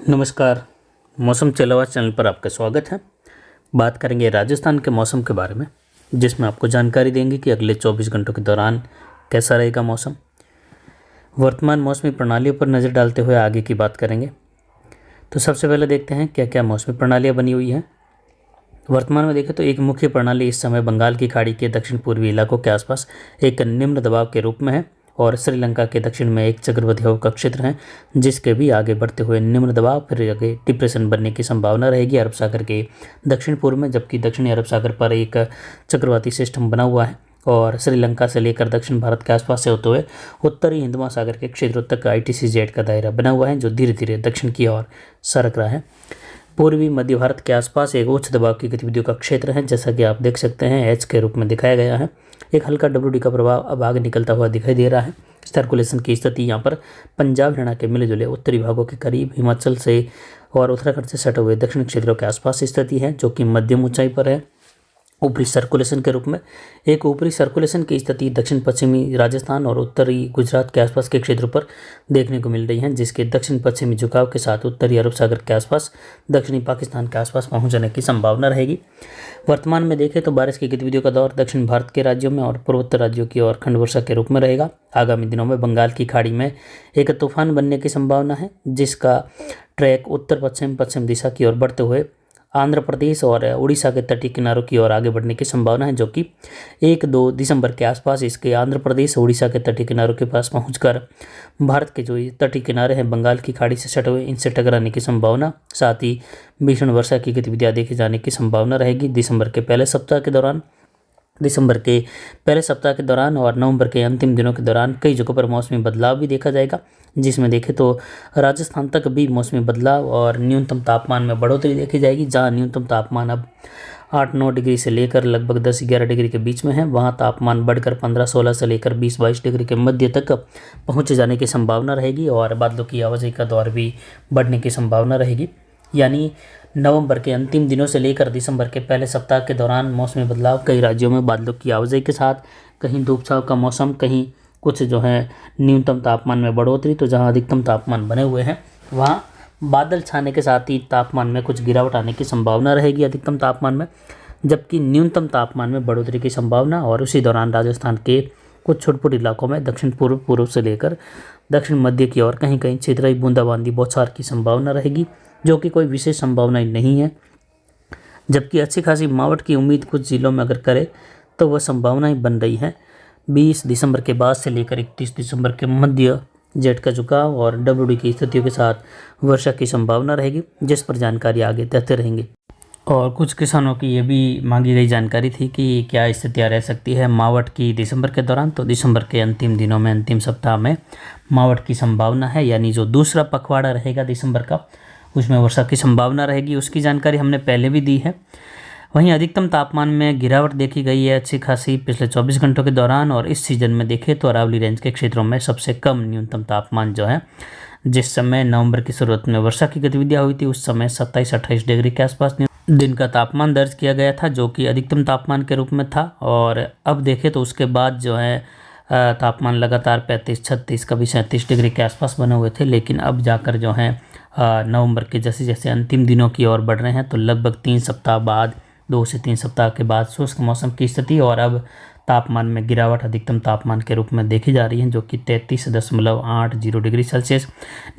नमस्कार। मौसम चलावा चैनल पर आपका स्वागत है। बात करेंगे राजस्थान के मौसम के बारे में, जिसमें आपको जानकारी देंगे कि अगले 24 घंटों के दौरान कैसा रहेगा मौसम। वर्तमान मौसमी प्रणालियों पर नज़र डालते हुए आगे की बात करेंगे। तो सबसे पहले देखते हैं क्या क्या मौसमी प्रणालियाँ बनी हुई हैं। वर्तमान में देखें तो एक मुख्य प्रणाली इस समय बंगाल की खाड़ी के दक्षिण पूर्वी इलाकों के आसपास एक निम्न दबाव के रूप में है और श्रीलंका के दक्षिण में एक चक्रवाती हवा का क्षेत्र है, जिसके भी आगे बढ़ते हुए निम्न दबाव फिर आगे डिप्रेशन बनने की संभावना रहेगी अरब सागर के दक्षिण पूर्व में, जबकि दक्षिणी अरब सागर पर एक चक्रवाती सिस्टम बना हुआ है और श्रीलंका से लेकर दक्षिण भारत के आसपास से होते हुए उत्तरी हिंद महासागर के क्षेत्रों तक ITCZ का दायरा बना हुआ है, जो धीरे धीरे दक्षिण की ओर सरक रहा है। पूर्वी मध्य भारत के आसपास एक उच्च दबाव की गतिविधियों का क्षेत्र है, जैसा कि आप देख सकते हैं H के रूप में दिखाया गया है। एक हल्का WD का प्रभाव अब आगे निकलता हुआ दिखाई दे रहा है। सर्कुलेशन की स्थिति यहाँ पर पंजाब हरियाणा के मिले जुले उत्तरी भागों के करीब, हिमाचल से और उत्तराखंड से सटे हुए दक्षिणी क्षेत्रों के आसपास स्थिति है, जो कि मध्यम ऊंचाई पर है। ऊपरी सर्कुलेशन के रूप में एक ऊपरी सर्कुलेशन की स्थिति दक्षिण पश्चिमी राजस्थान और उत्तरी गुजरात के आसपास के क्षेत्रों पर देखने को मिल रही है, जिसके दक्षिण पश्चिमी झुकाव के साथ उत्तरी अरब सागर के आसपास दक्षिणी पाकिस्तान के आसपास पहुंचने की संभावना रहेगी। वर्तमान में देखें तो बारिश की गतिविधियों का दौर दक्षिण भारत के राज्यों में और पूर्वोत्तर राज्यों की ओर खंड वर्षा के रूप में रहेगा। आगामी दिनों में बंगाल की खाड़ी में एक तूफान बनने की संभावना है, जिसका ट्रैक उत्तर पश्चिम पश्चिम दिशा की ओर बढ़ते हुए आंध्र प्रदेश और उड़ीसा के तटीय किनारों की ओर आगे बढ़ने की संभावना है, जो कि 1-2 दिसंबर के आसपास इसके आंध्र प्रदेश उड़ीसा के तटीय किनारों के पास पहुंचकर भारत के जो तटीय किनारे हैं बंगाल की खाड़ी से सटे हुए, इनसे टकराने की संभावना, साथ ही भीषण वर्षा की गतिविधियां देखे जाने की संभावना रहेगी। दिसंबर के पहले सप्ताह के दौरान और नवंबर के अंतिम दिनों के दौरान कई जगहों पर मौसमी बदलाव भी देखा जाएगा, जिसमें देखें तो राजस्थान तक भी मौसमी बदलाव और न्यूनतम तापमान में बढ़ोतरी देखी जाएगी। जहां न्यूनतम तापमान अब 8-9 डिग्री से लेकर लगभग 10-11 डिग्री के बीच में है, वहां तापमान बढ़कर 15-16 से लेकर 20-22 डिग्री के मध्य तक पहुँच जाने की संभावना रहेगी और बादलों की आवाजाही का दौर भी बढ़ने की संभावना रहेगी। यानी नवंबर के अंतिम दिनों से लेकर दिसंबर के पहले सप्ताह के दौरान मौसमी बदलाव, कई राज्यों में बादलों की आवाजाही के साथ कहीं धूप छांव का मौसम, कहीं कुछ जो है न्यूनतम तापमान में बढ़ोतरी। तो जहां अधिकतम तापमान बने हुए हैं वहां बादल छाने के साथ ही तापमान में कुछ गिरावट आने की संभावना रहेगी अधिकतम तापमान में, जबकि न्यूनतम तापमान में बढ़ोतरी की संभावना। और उसी दौरान राजस्थान के कुछ छोटे इलाकों में दक्षिण पूर्व से लेकर दक्षिण मध्य की ओर कहीं कहीं छितराई बूंदाबांदी बौछार की संभावना रहेगी, जो कि कोई विशेष संभावना नहीं है। जबकि अच्छी खासी मावठ की उम्मीद कुछ जिलों में अगर करे तो वह संभावनाएं बन रही है। 20 दिसंबर के बाद से लेकर 31 दिसंबर के मध्य जेट का झुकाव और WD की स्थितियों के साथ वर्षा की संभावना रहेगी, जिस पर जानकारी आगे देते रहेंगे। और कुछ किसानों की ये भी मांगी गई जानकारी थी कि क्या स्थितियाँ रह सकती है मावठ की दिसंबर के दौरान। तो दिसंबर के अंतिम दिनों में, अंतिम सप्ताह में मावठ की संभावना है, यानी जो दूसरा पखवाड़ा रहेगा दिसंबर का, उसमें वर्षा की संभावना रहेगी। उसकी जानकारी हमने पहले भी दी है। वहीं अधिकतम तापमान में गिरावट देखी गई है अच्छी खासी पिछले 24 घंटों के दौरान। और इस सीजन में देखें तो अरावली रेंज के क्षेत्रों में सबसे कम न्यूनतम तापमान जो है, जिस समय नवंबर की शुरुआत में वर्षा की गतिविधियां हुई थी, उस समय 27-28 डिग्री के आसपास दिन का तापमान दर्ज किया गया था, जो कि अधिकतम तापमान के रूप में था। और अब देखें तो उसके बाद जो है तापमान लगातार 35-36 कभी 37 डिग्री के आसपास बने हुए थे, लेकिन अब जाकर जो है नवंबर के जैसे जैसे अंतिम दिनों की ओर बढ़ रहे हैं, तो लगभग 3 सप्ताह बाद, 2 से 3 सप्ताह के बाद शुष्क मौसम की स्थिति और अब तापमान में गिरावट अधिकतम तापमान के रूप में देखी जा रही है, जो कि 33.80 डिग्री सेल्सियस,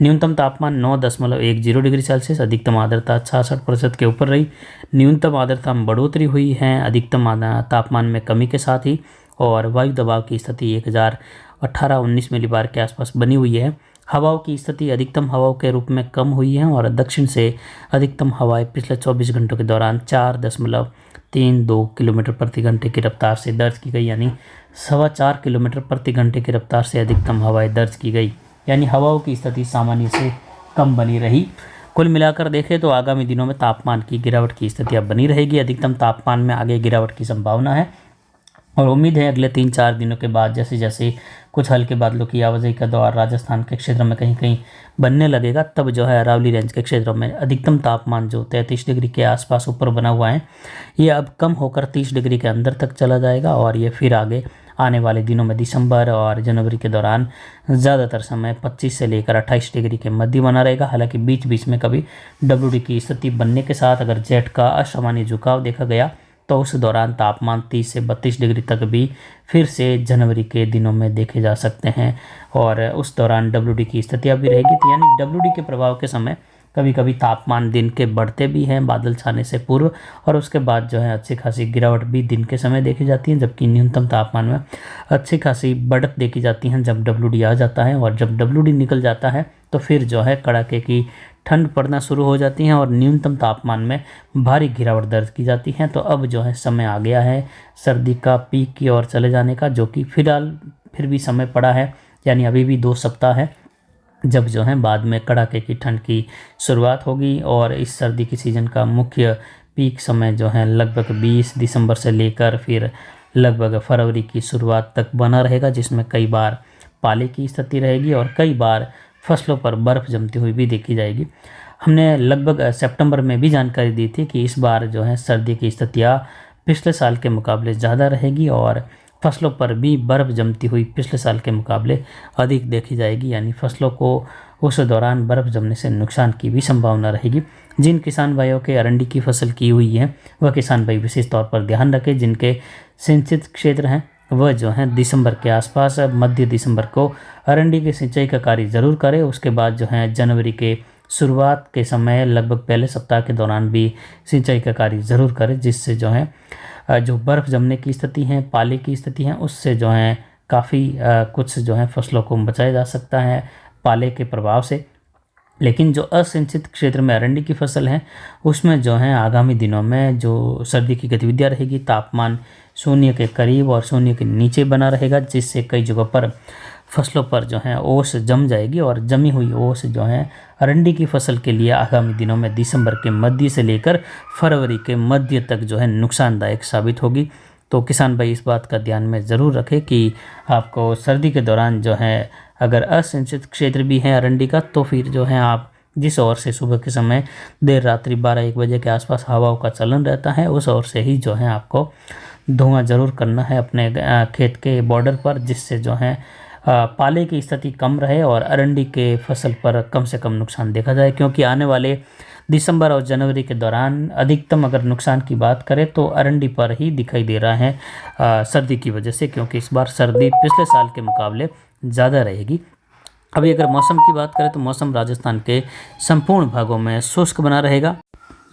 न्यूनतम तापमान 9.10 डिग्री सेल्सियस, अधिकतम आर्द्रता 66% के ऊपर रही। न्यूनतम आर्द्रता में बढ़ोतरी हुई है अधिकतम तापमान में कमी के साथ ही। और वायु दबाव की स्थिति 1018-19 मिलीबार के आसपास बनी हुई है। हवाओं की स्थिति अधिकतम हवाओं के रूप में कम हुई है और दक्षिण से अधिकतम हवाएं पिछले 24 घंटों के दौरान 4.32 किलोमीटर प्रति घंटे की रफ्तार से दर्ज की गई, यानी 4.25 किलोमीटर प्रति घंटे की रफ्तार से अधिकतम हवाएं दर्ज की गई, यानी हवाओं की स्थिति सामान्य से कम बनी रही। कुल मिलाकर देखें तो आगामी दिनों में तापमान की गिरावट की स्थितियाँ बनी रहेगी। अधिकतम तापमान में आगे गिरावट की संभावना है और उम्मीद है अगले 3-4 दिनों के बाद जैसे जैसे कुछ हल्के बादलों की आवाजाही का दौर राजस्थान के क्षेत्र में कहीं कहीं बनने लगेगा, तब जो है अरावली रेंज के क्षेत्रों में अधिकतम तापमान जो 33 डिग्री के आसपास ऊपर बना हुआ है, ये अब कम होकर 30 डिग्री के अंदर तक चला जाएगा और ये फिर आगे आने वाले दिनों में दिसंबर और जनवरी के दौरान ज़्यादातर समय 25 से लेकर 28 डिग्री के मध्य बना रहेगा। हालांकि बीच बीच में कभी WD की स्थिति बनने के साथ अगर जेट का असामान्य झुकाव देखा गया तो उस दौरान तापमान 30 से 32 डिग्री तक भी फिर से जनवरी के दिनों में देखे जा सकते हैं और उस दौरान WD की स्थितियाँ भी रहेगी। तो यानी WD के प्रभाव के समय कभी कभी तापमान दिन के बढ़ते भी हैं बादल छाने से पूर्व और उसके बाद जो है अच्छी खासी गिरावट भी दिन के समय देखी जाती है, जबकि न्यूनतम तापमान में अच्छी खासी बढ़त देखी जाती है जब WD आ जाता है। और जब WD निकल जाता है तो फिर जो है कड़ाके की ठंड पड़ना शुरू हो जाती है और न्यूनतम तापमान में भारी गिरावट दर्ज की जाती है। तो अब जो है समय आ गया है सर्दी का पीक की ओर चले जाने का, जो कि फिलहाल फिर भी समय पड़ा है, यानी अभी भी 2 सप्ताह है जब जो है बाद में कड़ाके की ठंड की शुरुआत होगी। और इस सर्दी की सीज़न का मुख्य पीक समय जो है लगभग 20 दिसंबर से लेकर फिर लगभग फरवरी की शुरुआत तक बना रहेगा, जिसमें कई बार पाले की स्थिति रहेगी और कई बार फसलों पर बर्फ़ जमती हुई भी देखी जाएगी। हमने लगभग सितंबर में भी जानकारी दी थी कि इस बार जो है सर्दी की स्थितियाँ पिछले साल के मुकाबले ज़्यादा रहेगी और फसलों पर भी बर्फ़ जमती हुई पिछले साल के मुकाबले अधिक देखी जाएगी, यानी फसलों को उस दौरान बर्फ़ जमने से नुकसान की भी संभावना रहेगी। जिन किसान भाइयों के अरंडी की फसल की हुई है वह किसान भाई विशेष तौर पर ध्यान रखें। जिनके सिंचित क्षेत्र हैं वह जो है दिसंबर के आसपास मध्य दिसंबर को अरंडी की सिंचाई का कार्य ज़रूर करें। उसके बाद जो है जनवरी के शुरुआत के समय लगभग पहले सप्ताह के दौरान भी सिंचाई का कार्य ज़रूर करें, जिससे जो है जो बर्फ़ जमने की स्थिति है, पाले की स्थिति है, उससे जो है काफ़ी कुछ जो है फसलों को बचाया जा सकता है पाले के प्रभाव से। लेकिन जो असिंचित क्षेत्र में अरंडी की फसल है उसमें जो है आगामी दिनों में जो सर्दी की गतिविधियाँ रहेगी, तापमान शून्य के करीब और शून्य के नीचे बना रहेगा, जिससे कई जगहों पर फसलों पर जो है ओस जम जाएगी और जमी हुई ओस जो है अरंडी की फसल के लिए आगामी दिनों में दिसंबर के मध्य से लेकर फरवरी के मध्य तक जो है नुकसानदायक साबित होगी। तो किसान भाई इस बात का ध्यान में ज़रूर रखें कि आपको सर्दी के दौरान जो है अगर असिंचित क्षेत्र भी है अरंडी का तो फिर जो है आप जिस ओर से सुबह के समय देर रात्रि 12-1 बजे के आसपास हवाओं का चलन रहता है उस ओर से ही जो है आपको धुआं ज़रूर करना है अपने खेत के बॉर्डर पर, जिससे जो है पाले की स्थिति कम रहे और अरंडी के फसल पर कम से कम नुकसान देखा जाए। क्योंकि आने वाले दिसंबर और जनवरी के दौरान अधिकतम अगर नुकसान की बात करें तो अरंडी पर ही दिखाई दे रहा है सर्दी की वजह से, क्योंकि इस बार सर्दी पिछले साल के मुकाबले ज़्यादा रहेगी। अभी अगर मौसम की बात करें तो मौसम राजस्थान के संपूर्ण भागों में शुष्क बना रहेगा,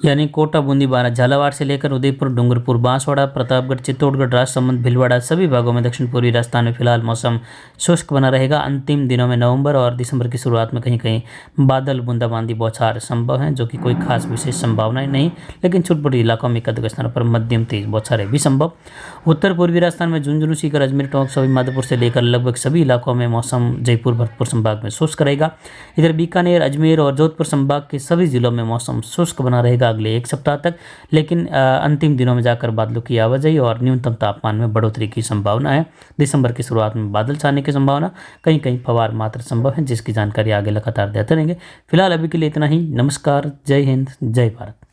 यानी कोटा, बूंदी, बारां, झालावाड़ से लेकर उदयपुर, डूंगरपुर, बांसवाड़ा, प्रतापगढ़, चित्तौड़गढ़, राजसमंद, भीलवाड़ा सभी भागों में दक्षिण पूर्वी राजस्थान में फिलहाल मौसम शुष्क बना रहेगा। अंतिम दिनों में नवंबर और दिसंबर की शुरुआत में कहीं कहीं बादल, बूंदाबांदी, बौछार संभव हैं, जो कि कोई खास विशेष संभावनाएं नहीं, लेकिन छोटे इलाकों में एक स्थानों पर मध्यम तेज बौछारें भी संभव। उत्तर पूर्वी राजस्थान में झुंझुनू, सीकर, अजमेर, टोंक, सभी माधोपुर से लेकर लगभग सभी इलाकों में मौसम जयपुर, भरतपुर संभाग में शुष्क रहेगा। इधर बीकानेर, अजमेर और जोधपुर संभाग के सभी जिलों में मौसम शुष्क बना रहेगा अगले 1 सप्ताह तक, लेकिन अंतिम दिनों में जाकर बादलों की आवाजाही और न्यूनतम तापमान में बढ़ोतरी की संभावना है। दिसंबर की शुरुआत में बादल छाने की संभावना, कहीं कहीं फवार मात्र संभव है, जिसकी जानकारी आगे लगातार देते रहेंगे। फिलहाल अभी के लिए इतना ही। नमस्कार, जय हिंद, जय भारत।